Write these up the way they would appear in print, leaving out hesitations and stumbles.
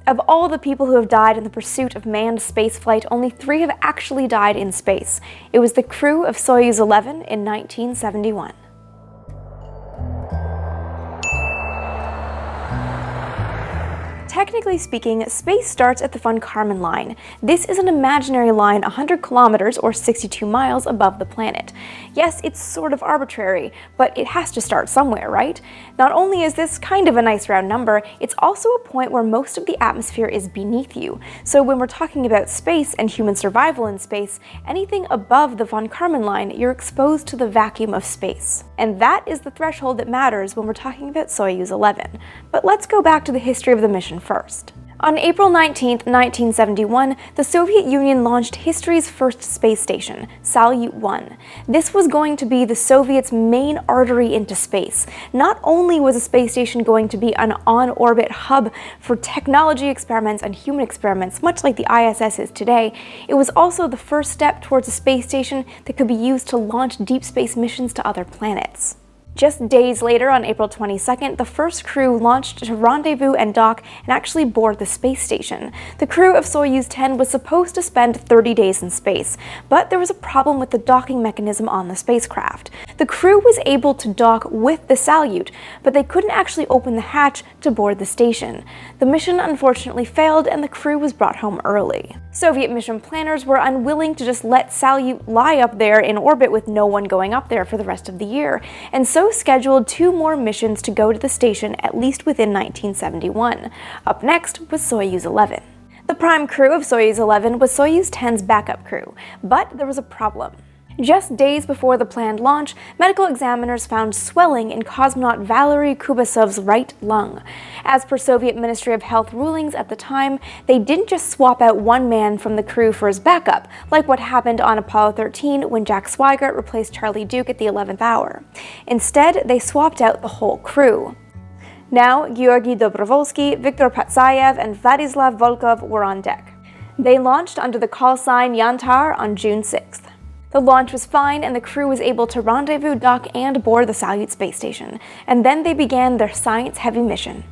Of all the people who have died in the pursuit of manned spaceflight, only 3 have actually died in space. It was the crew of Soyuz 11 in 1971. Technically speaking, space starts at the von Karman line. This is an imaginary line 100 kilometers or 62 miles above the planet. Yes, it's sort of arbitrary, but it has to start somewhere, right? Not only is this kind of a nice round number, it's also a point where most of the atmosphere is beneath you. So when we're talking about space and human survival in space, anything above the von Karman line, you're exposed to the vacuum of space. And that is the threshold that matters when we're talking about Soyuz 11. But let's go back to the history of the mission first. On April 19, 1971, the Soviet Union launched history's first space station, Salyut 1. This was going to be the Soviets' main artery into space. Not only was the space station going to be an on-orbit hub for technology experiments and human experiments, much like the ISS is today, it was also the first step towards a space station that could be used to launch deep space missions to other planets. Just days later, on April 22nd, the first crew launched to rendezvous and dock and actually board the space station. The crew of Soyuz 10 was supposed to spend 30 days in space, but there was a problem with the docking mechanism on the spacecraft. The crew was able to dock with the Salyut, but they couldn't actually open the hatch to board the station. The mission unfortunately failed and the crew was brought home early. Soviet mission planners were unwilling to just let Salyut lie up there in orbit with no one going up there for the rest of the year, and so scheduled 2 more missions to go to the station at least within 1971. Up next was Soyuz 11. The prime crew of Soyuz 11 was Soyuz 10's backup crew, but there was a problem. Just days before the planned launch, medical examiners found swelling in cosmonaut Valery Kubasov's right lung. As per Soviet Ministry of Health rulings at the time, they didn't just swap out one man from the crew for his backup, like what happened on Apollo 13 when Jack Swigert replaced Charlie Duke at the 11th hour. Instead, they swapped out the whole crew. Now, Georgy Dobrovolsky, Viktor Patsayev, and Vladislav Volkov were on deck. They launched under the call sign Yantar on June 6th. The launch was fine and the crew was able to rendezvous, dock, and board the Salyut space station, and then they began their science-heavy mission.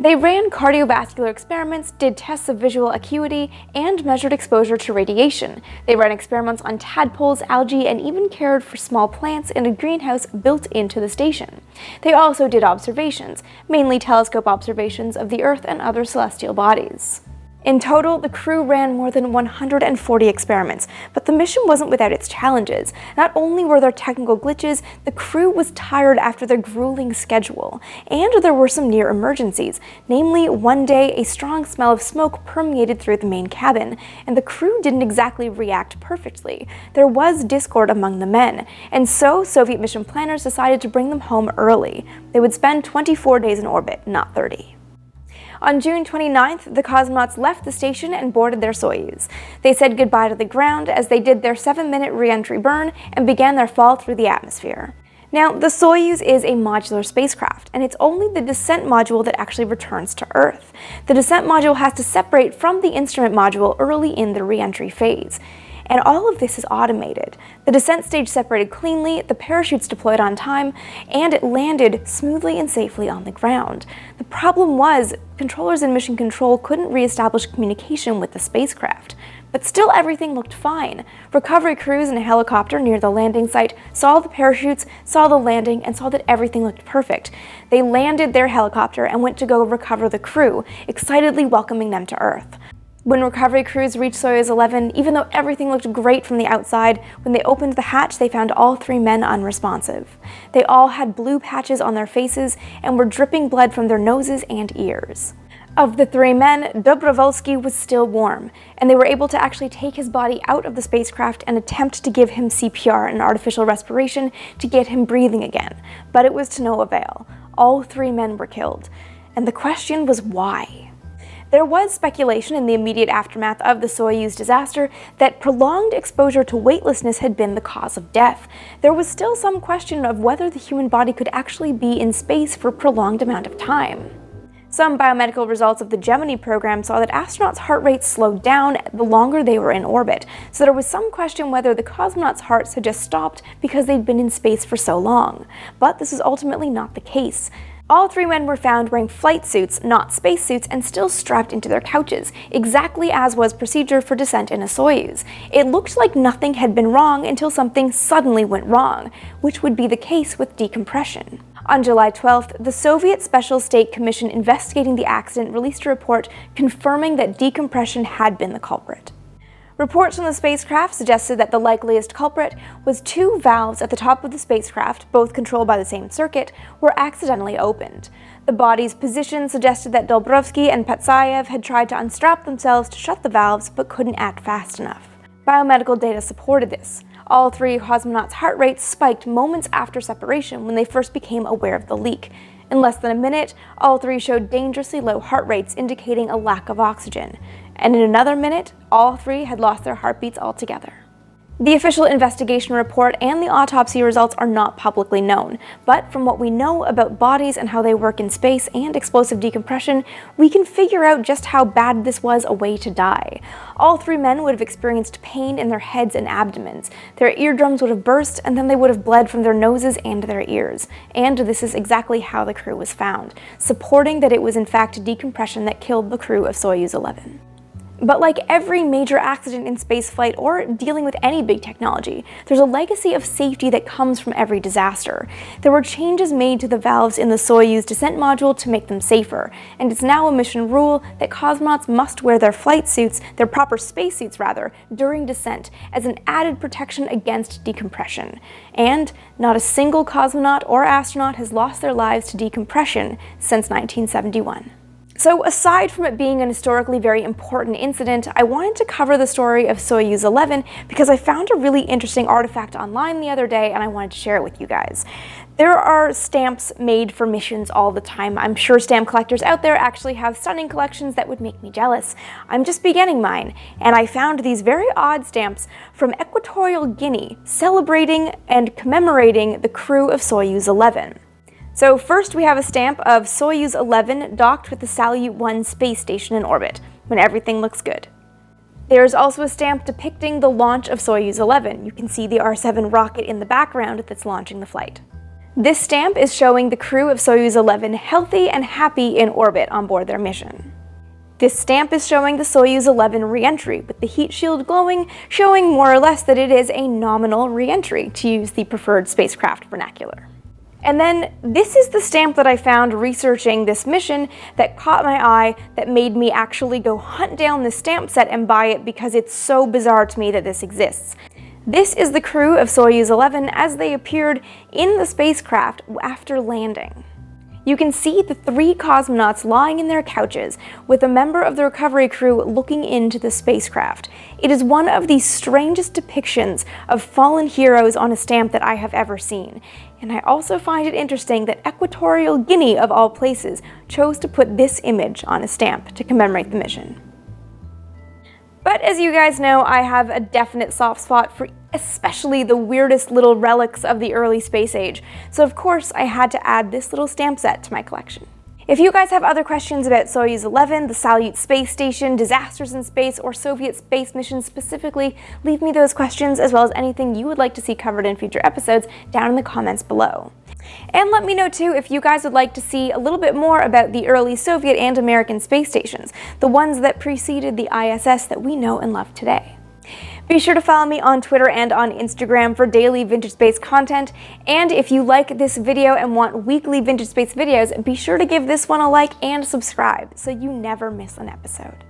They ran cardiovascular experiments, did tests of visual acuity, and measured exposure to radiation. They ran experiments on tadpoles, algae, and even cared for small plants in a greenhouse built into the station. They also did observations, mainly telescope observations of the Earth and other celestial bodies. In total, the crew ran more than 140 experiments, but the mission wasn't without its challenges. Not only were there technical glitches, the crew was tired after their grueling schedule, and there were some near emergencies. Namely, one day a strong smell of smoke permeated through the main cabin, and the crew didn't exactly react perfectly. There was discord among the men, and so Soviet mission planners decided to bring them home early. They would spend 24 days in orbit, not 30. On June 29th, the cosmonauts left the station and boarded their Soyuz. They said goodbye to the ground as they did their 7-minute re-entry burn and began their fall through the atmosphere. Now, the Soyuz is a modular spacecraft, and it's only the descent module that actually returns to Earth. The descent module has to separate from the instrument module early in the re-entry phase. And all of this is automated. The descent stage separated cleanly, the parachutes deployed on time, and it landed smoothly and safely on the ground. The problem was, controllers in mission control couldn't re-establish communication with the spacecraft. But still everything looked fine. Recovery crews in a helicopter near the landing site saw the parachutes, saw the landing, and saw that everything looked perfect. They landed their helicopter and went to go recover the crew, excitedly welcoming them to Earth. When recovery crews reached Soyuz 11, even though everything looked great from the outside, when they opened the hatch, they found all 3 men unresponsive. They all had blue patches on their faces and were dripping blood from their noses and ears. Of the 3 men, Dobrovolsky was still warm, and they were able to actually take his body out of the spacecraft and attempt to give him CPR, an artificial respiration, to get him breathing again. But it was to no avail. All 3 men were killed. And the question was why? There was speculation in the immediate aftermath of the Soyuz disaster that prolonged exposure to weightlessness had been the cause of death. There was still some question of whether the human body could actually be in space for a prolonged amount of time. Some biomedical results of the Gemini program saw that astronauts' heart rates slowed down the longer they were in orbit, so there was some question whether the cosmonauts' hearts had just stopped because they'd been in space for so long. But this is ultimately not the case. All 3 men were found wearing flight suits, not spacesuits, and still strapped into their couches, exactly as was procedure for descent in a Soyuz. It looked like nothing had been wrong until something suddenly went wrong, which would be the case with decompression. On July 12th, the Soviet Special State Commission investigating the accident released a report confirming that decompression had been the culprit. Reports from the spacecraft suggested that the likeliest culprit was 2 valves at the top of the spacecraft, both controlled by the same circuit, were accidentally opened. The body's position suggested that Dobrovsky and Patsayev had tried to unstrap themselves to shut the valves but couldn't act fast enough. Biomedical data supported this. All 3 cosmonauts' heart rates spiked moments after separation when they first became aware of the leak. In less than a minute, all 3 showed dangerously low heart rates, indicating a lack of oxygen. And in another minute, all 3 had lost their heartbeats altogether. The official investigation report and the autopsy results are not publicly known, but from what we know about bodies and how they work in space and explosive decompression, we can figure out just how bad this was a way to die. All 3 men would have experienced pain in their heads and abdomens. Their eardrums would have burst, and then they would have bled from their noses and their ears. And this is exactly how the crew was found, supporting that it was in fact decompression that killed the crew of Soyuz 11. But like every major accident in spaceflight or dealing with any big technology, there's a legacy of safety that comes from every disaster. There were changes made to the valves in the Soyuz descent module to make them safer, and it's now a mission rule that cosmonauts must wear their flight suits, their proper spacesuits rather, during descent as an added protection against decompression. And not a single cosmonaut or astronaut has lost their lives to decompression since 1971. So aside from it being an historically very important incident, I wanted to cover the story of Soyuz 11 because I found a really interesting artifact online the other day and I wanted to share it with you guys. There are stamps made for missions all the time. I'm sure stamp collectors out there actually have stunning collections that would make me jealous. I'm just beginning mine, and I found these very odd stamps from Equatorial Guinea celebrating and commemorating the crew of Soyuz 11. So first we have a stamp of Soyuz 11 docked with the Salyut 1 space station in orbit, when everything looks good. There's also a stamp depicting the launch of Soyuz 11. You can see the R-7 rocket in the background that's launching the flight. This stamp is showing the crew of Soyuz 11 healthy and happy in orbit on board their mission. This stamp is showing the Soyuz 11 re-entry, with the heat shield glowing, showing more or less that it is a nominal re-entry, to use the preferred spacecraft vernacular. And then this is the stamp that I found researching this mission that caught my eye, that made me actually go hunt down this stamp set and buy it because it's so bizarre to me that this exists. This is the crew of Soyuz 11 as they appeared in the spacecraft after landing. You can see the 3 cosmonauts lying in their couches, with a member of the recovery crew looking into the spacecraft. It is one of the strangest depictions of fallen heroes on a stamp that I have ever seen. And I also find it interesting that Equatorial Guinea, of all places, chose to put this image on a stamp to commemorate the mission. But as you guys know, I have a definite soft spot for especially the weirdest little relics of the early space age, so of course I had to add this little stamp set to my collection. If you guys have other questions about Soyuz 11, the Salyut space station, disasters in space, or Soviet space missions specifically, leave me those questions as well as anything you would like to see covered in future episodes down in the comments below. And let me know too if you guys would like to see a little bit more about the early Soviet and American space stations, the ones that preceded the ISS that we know and love today. Be sure to follow me on Twitter and on Instagram for daily Vintage Space content, and if you like this video and want weekly Vintage Space videos, be sure to give this one a like and subscribe so you never miss an episode.